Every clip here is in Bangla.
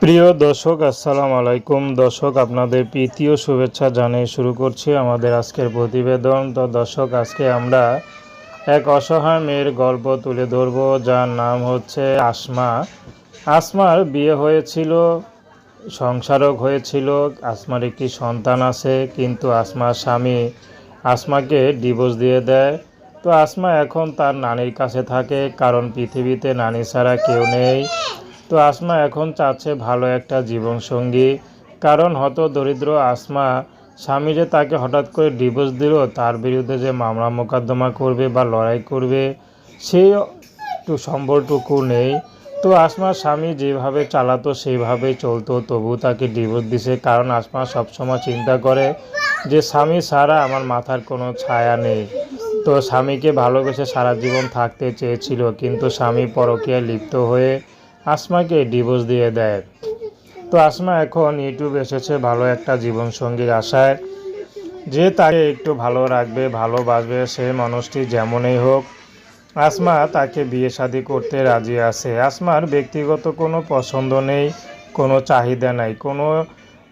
প্রিয় দর্শক, আসসালামু আলাইকুম। দর্শক, আপনাদের প্রীতি ও শুভেচ্ছা জানিয়ে শুরু করছি আমাদের আজকের প্রতিবেদন। তো দর্শক, আজকে আমরা এক অসহায় মেয়ের গল্প তুলে ধরব, যার নাম হচ্ছে আসমা। আসমার বিয়ে হয়েছিল, সংসারও হয়েছিল, আসমার একটি সন্তান আছে, কিন্তু আসমার স্বামী আসমাকে ডিভোর্স দিয়ে দেয়। তো আসমা এখন তার নানির কাছে থাকে, কারণ পৃথিবীতে নানি ছাড়া কেউ নেই। তো আসমা এখন চাচ্ছে ভালো একটা জীবনসঙ্গী, কারণ দরিদ্র আসমা স্বামী যে তাকে হঠাৎ করে ডিভোর্স দিল, তার বিরুদ্ধে যে মামলা মোকদ্দমা করবে বা লড়াই করবে সেই সম্বলটুকু নেই। তো আসমার স্বামী যেভাবে চালাতো সেইভাবেই চলতো, তবু তাকে ডিভোর্স দিছে, কারণ আসমা সবসময় চিন্তা করে যে স্বামী ছাড়া আমার মাথার কোনো ছায়া নেই। তো স্বামীকে ভালোবেসে সারা জীবন থাকতে চেয়েছিল, কিন্তু স্বামী পরকীয়ায় লিপ্ত হয়ে আসমাকে ডিভোর্স দিয়ে দেয়। তো আসমা এখন ইউটিউব এসেছে ভালো একটা জীবনসঙ্গীর আশায়, যে তাকে একটু ভালো রাখবে, ভালোবাসবে, সে মানুষটি যেমনই হোক। আসমা তাকে বিয়ে শাদী করতে রাজি আছে। আসমার ব্যক্তিগত কোনো পছন্দ নেই, কোনো চাহিদা নাই। কোনো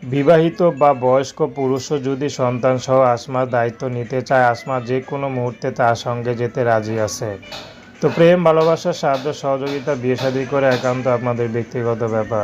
বিবাহিত বা বয়স্ক পুরুষও যদি সন্তান সহ আসমার দায়িত্ব নিতে চায়, আসমা যে কোনো মুহূর্তে তার সঙ্গে যেতে রাজি আছে। তো প্রেম, ভালোবাসা, সাহায্য, সহযোগিতা, বিয়ে শাদী করে একান্ত আপনাদের ব্যক্তিগত ব্যাপার।